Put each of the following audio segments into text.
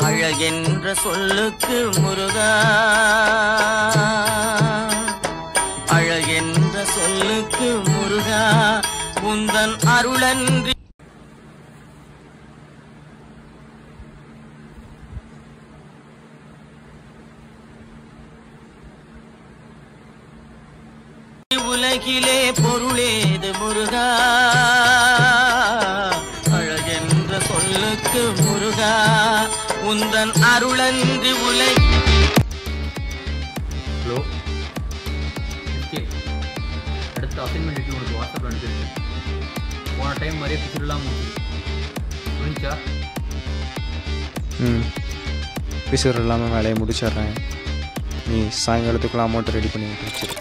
அழகென்ற சொல்லுக்கு முருகா, அழகென்ற சொல்லுக்கு முருகா, உந்தன் அருளன்றி உலகிலே பொருளேது முருகா, அழகென்ற சொல்லுக்கு முருகா, உந்தன் அருளன்றி உலக. ஹலோ எஸ்கே, அடுத்த அசைன்மெண்ட் உனக்கு வாட்ஸ்அப்பில் அனுப்பிச்சிருக்கேன். போன டைம் மாதிரியே பிசிறலாம் புரிஞ்சா? பிசிறு இல்லாமல் வேலையை முடிச்சிட்றேன். நீ சாயங்காலத்துக்குள்ள அமௌண்ட் ரெடி பண்ணி முடிச்சிரு.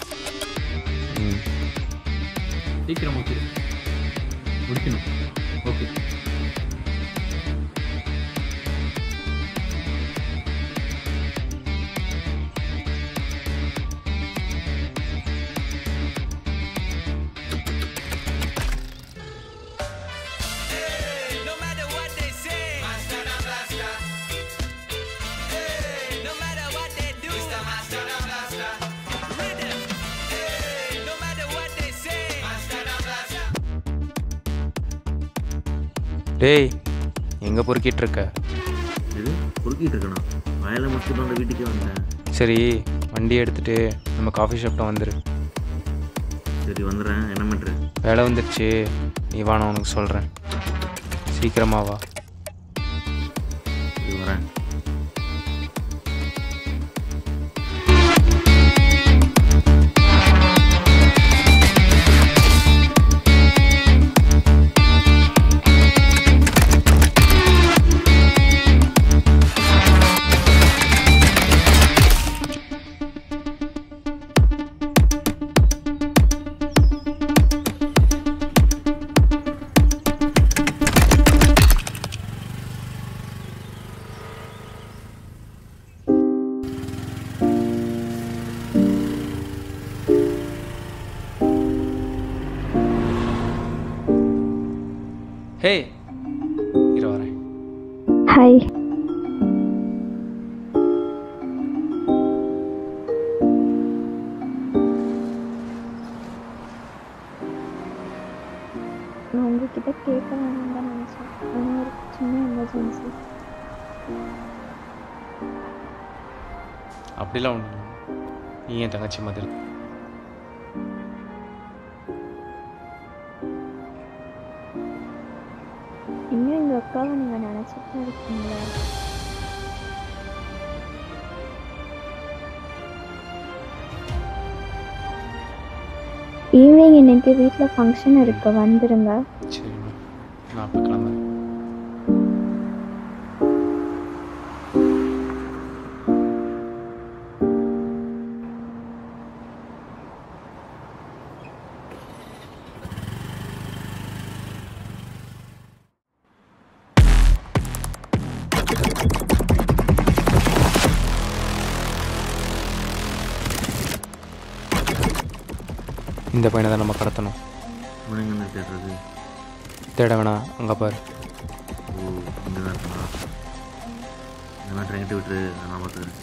சீக்கிரம் முடிக்கணும். ஓகே. டேய், எங்கே பொறுக்கிட்டு இருக்க? இது பொறுக்கிட்டு இருக்கேண்ணா. வயலை முடிச்சுட்டு வந்து வீட்டுக்கே வந்தேன். சரி, வண்டி எடுத்துகிட்டு நம்ம காஃபி ஷாப்பில் வந்துடு. சரி வந்துடுறேன். என்ன பண்ணுறேன்? வேலை வந்துடுச்சு, நீ வா, நான் உனக்கு சொல்கிறேன். சீக்கிரமா வா. சரி வரேன். ஹே, இரு வரேன். ஹாய். நான் உங்ககிட்ட கேட்க வேணும்னு தான் நினச்சேன். ஆனால் ஒரு சின்ன எமர்ஜென்சி. அப்படிலாம் ஒன்று, நீ என் தங்கச்சி மாதிரி. இன்னும் எங்கள் அக்காவை நீங்கள் நினச்சிட்டு தான் இருக்கீங்களா? ஈவினிங் இன்னைக்கு வீட்டில் ஃபங்க்ஷன் இருக்கு, வந்துடுங்க. சரி, நான் அப்போ கிளம்புறேன். இந்த பையனை தான் நம்ம கடத்தணும். எங்கே தேடுறது? தேட வேணாம், அங்கே பாரு. ஓ, இங்கே தான் இருக்கா? இந்த மாதிரி ட்ரெயின்ட்டு விட்டுரு, நான் பார்த்துக்கிறேன்.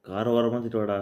காரை ஓரமாக திட்டு வாடா.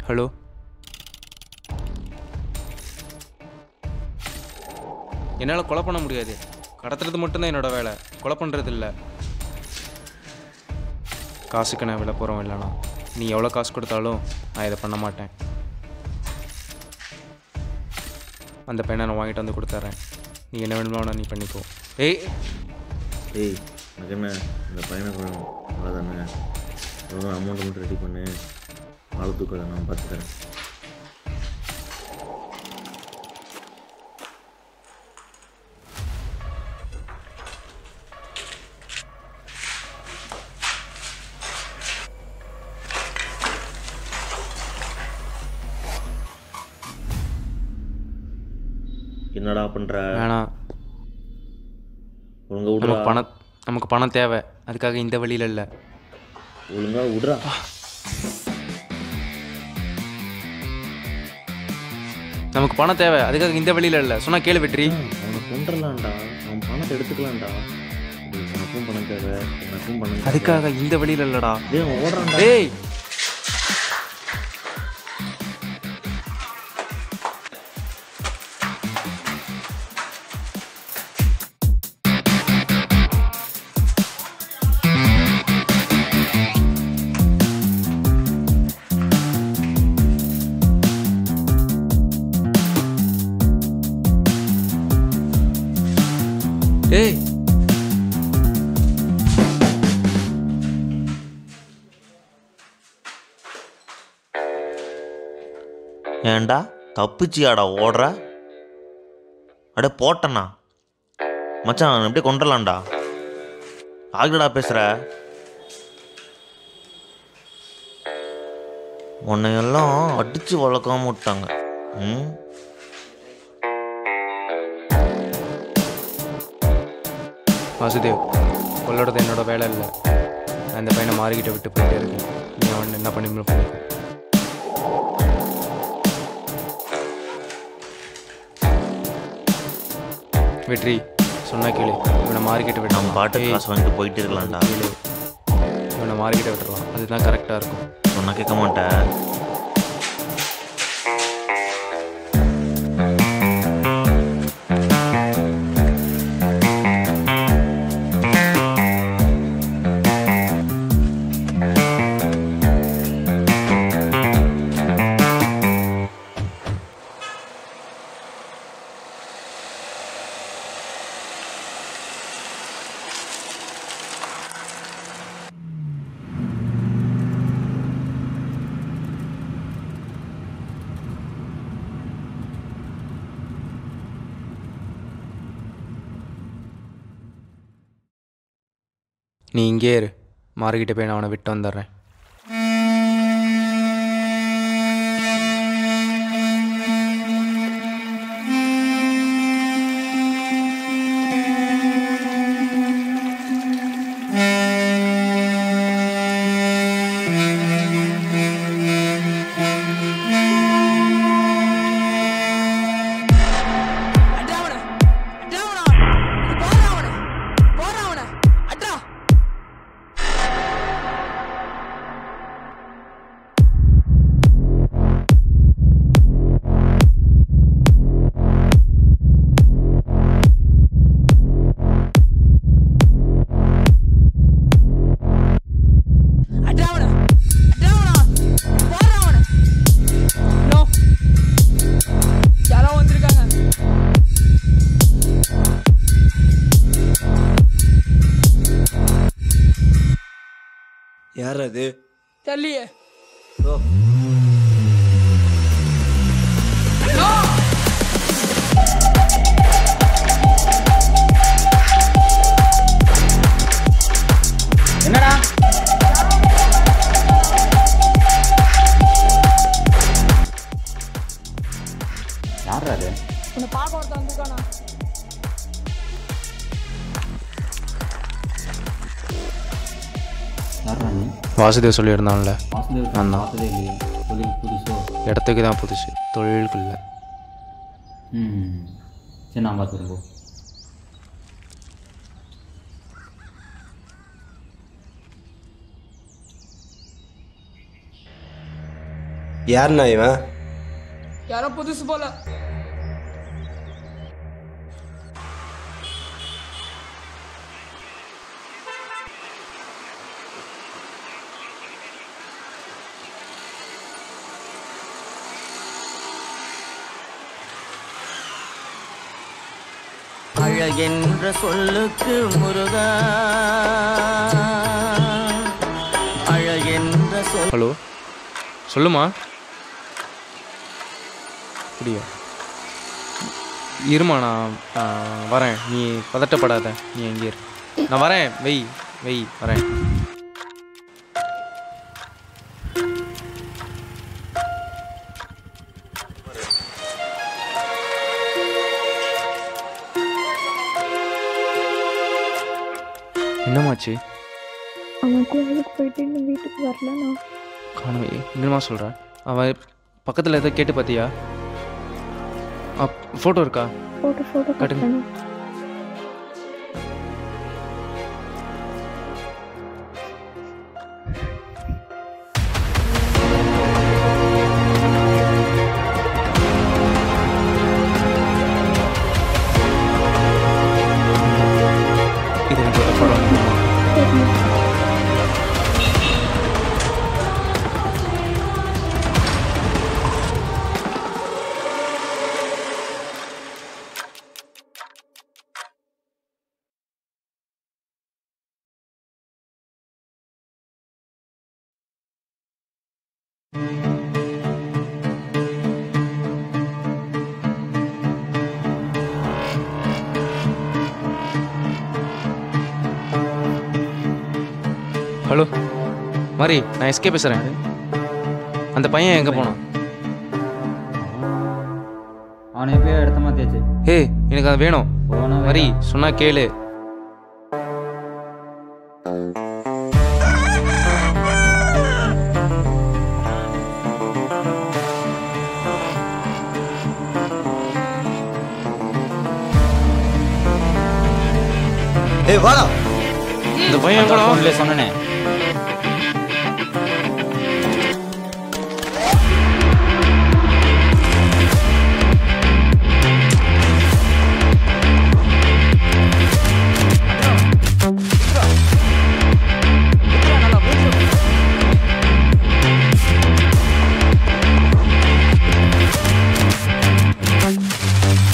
ஹலோ, என்னால் கொலை பண்ண முடியாது. கடத்துறது மட்டும்தான் என்னோட வேலை, கொலை பண்ணுறது இல்லை. காசுக்கு நான் விலை போகிறோம் இல்லைண்ணா. நீ எவ்வளோ காசு கொடுத்தாலும் நான் இதை பண்ண மாட்டேன். அந்த பையனை நான் வாங்கிட்டு வந்து கொடுத்துட்றேன். நீ என்ன வேணுமோ நீ பண்ணிக்கோ. ஏய் எனக்கு என்ன இந்த பையனை வேணும் அவ்வளோதானே. எவ்வளோ அமௌண்ட்டை மட்டும் ரெடி பண்ணு, ஆளு தூக்கலை நான் பார்த்துக்கிறேன். என்னடா பண்ணுற? வேணாம், ஒழுங்கா விடுறா. நமக்கு பணம் தேவை, அதுக்காக இந்த வழியில் இல்லை. ஒழுங்கா விடுறா. நமக்கு பணம் தேவை, அதுக்காக இந்த வழியில் இல்லை. சொன்னா கேளு வெற்றி. அவனை கொண்டுடலாம்டா, அவன் பணத்தை எடுத்துக்கலாம்டா. எனக்கும் பணம் தேவை, எனக்கும் பணம் தேவை. அதுக்காக இந்த வழியில் இல்லைடா. அவன் ஓடுறான்டா. ஏய் ஏய் ஏண்டா தப்பிச்சியாடா ஓடுற? அடே போட்டண்ணா மச்சான், எப்படியே கொண்டுடலாம்டா. ஆகலடா பேசுகிற. உன்னையெல்லாம் அடித்து வளர்க்காம விட்டாங்க. வாசுதேவ், கொள்ளோடது என்னோட வேலை இல்லை. நான் இந்த பையனை மாறிக்கிட்ட விட்டு போயிட்டே இருக்கேன். நீ அவன் என்ன பண்ணி பண்ணிக்க. வெற்றி சொன்னா கேளு. இவனை மாறிக்கிட்ட விட்டு நம்ம பாட்டு காசு வாங்கிட்டு போயிட்டே இருக்கலாம்டா. கேளு, இவனை மாறிக்கிட்ட விட்டுடலாம், அதுதான் கரெக்டாக இருக்கும். சொன்னா கேட்க மாட்டேன். நீ இங்கே இரு, மாறிக்கிட்ட போய் நான் அவனை விட்டு வந்துடுறேன். யார் அது? தெரியலையே. வாசுதேவ் சொல்லியிருந்தான்ல, வாசுதேவ் நான் தான். பார்த்ததே இல்லையே, தொழில் புதுசோ? இடத்துக்கு தான் புதுசு, தொழிலுக்கு இல்லை. சரி நான் பார்த்துக்கிறேன் போ. யாருண்ணா இவன்? யாரோ புதுசு போல. அழகென்ற சொல்லுக்கு முருகா, அழகென்ற சொல். ஹலோ, சொல்லுமா. அப்படியா, இருமா நான் வரேன். நீ பதட்டப்படாத, நீ எங்கே இரு. நான் வரேன், வெய் வரேன். என்னமாச்சு? அவன் கோயிலுக்கு போயிட்டு இன்னும் வீட்டுக்கு வரலண்ணா. காணவே என்னமா சொல்கிற? அவன் பக்கத்தில் எதாவது கேட்டு பார்த்தியா? ஃபோட்டோ இருக்கா? ஃபோட்டோ காட்டுங்க. காட்டுங்க. இது எனக்கு ஒரு ஃபோட்டோ. ஹலோ மாரி, நான் எஸ்கே பேசுகிறேன். அந்த பையன் எங்கே போனான்? அவனை எப்பயோ இடத்த மாற்றியாச்சு. ஏய், எனக்கு அது வேணும். போனா மாரி சொன்னா கேளு. ஏய் வாடா. இந்த பையன் கூட ஃபோன்ல சொன்னனே.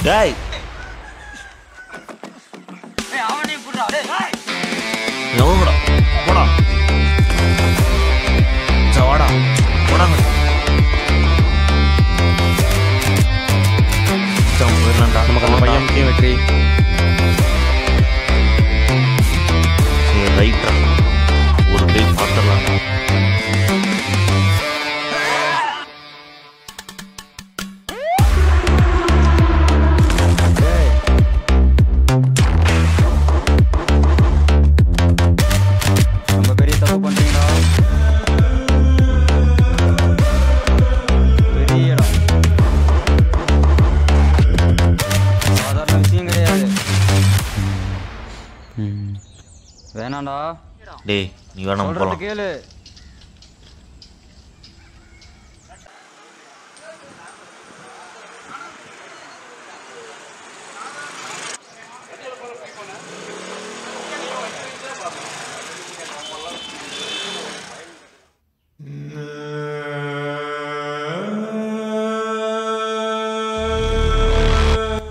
டேய் எவ்வளோடா போடா. வாடா போடாங்க. போயிடலாம்டா. நமக்கு அந்த பையன் முக்கியம். வெற்றி. சரி ரைட்டா, ஒரு கை பார்த்துடலாம். ரொம்ப பெரிய தப்பு பண்ணுறீங்களா? பெரிய இடம், சாதாரண விஷயம் கிடையாது. வேணாண்டா, டேய் நீ வேணாம் சொல்றது போகலாம். கேளு.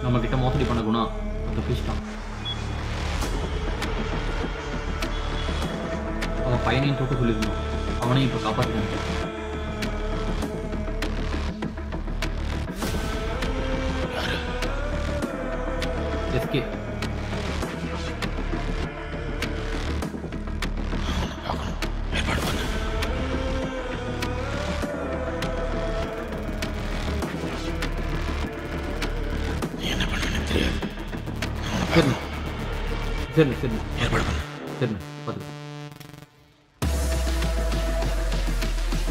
நம்ம கிட்ட மோசடி பண்ண குணம் அந்த பிடிச்சிட்டான். அவன் பையனையும் தொட்டு சொல்லியிருந்தோம், அவனையும் இப்போ காப்பாற்றினான். எஸ்கே சரி சரி சரி சரி பார்த்துக்கலாம்.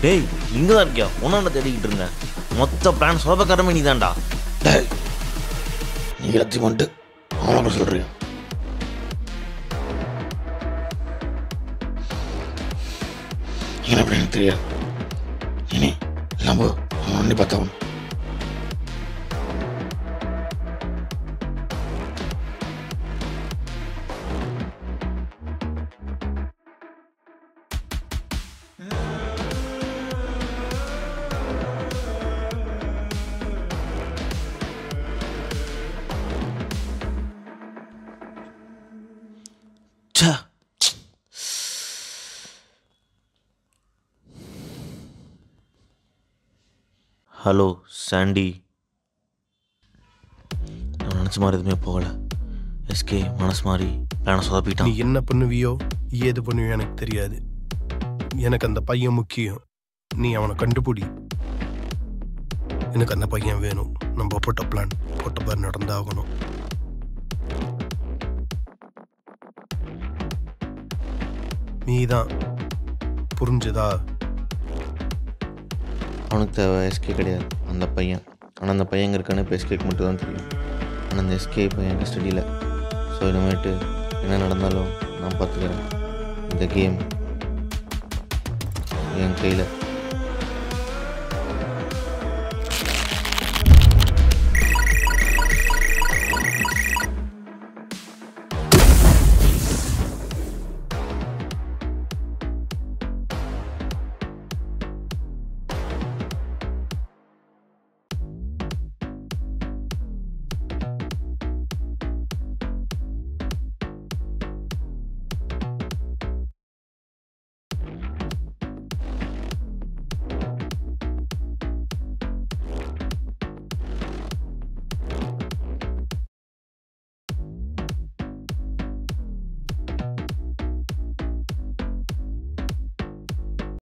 டேய் இங்கே தான் இருக்கியா? ஒன்றாண்ட தேடிக்கிட்டு இருந்தேன். மொத்த பிளான் சோபக்காரமே நீ தான்டா. டேய் நீ எல்லாத்தையும் வந்துட்டு அவனை சொல்றியா? என்ன எனக்கு தெரியாது. இனி நம்ம அவனை பார்த்தவன் ஹலோ சாண்டி. நான் நினச்ச மாதிரி எதுவுமே போகலை. எஸ்கே மனசு மாதிரி பிளானை சொதப்பிட்டான். நீ என்ன பண்ணுவியோ ஏது பண்ணுவியோ எனக்கு தெரியாது. எனக்கு அந்த பையன் முக்கியம். நீ அவனை கண்டுபிடி. எனக்கு அந்த பையன் வேணும். நம்ம போட்ட பிளான் போட்ட மாதிரி நடந்தாகணும். நீதான் புரிஞ்சுதா? அவனுக்கு தேவை எஸ்கே கிடையாது, அந்த பையன். ஆனால் அந்த பையன் இருக்கான்னு இப்போ எஸ்கேக்கு மட்டும் தான் தெரியும். ஆனால் அந்த எஸ்கே பையன் கஸ்டடியில். ஸோ இனிமேட்டு என்ன நடந்தாலும் நான் பார்த்துக்கிறேன். இந்த கேம் என் கையில்.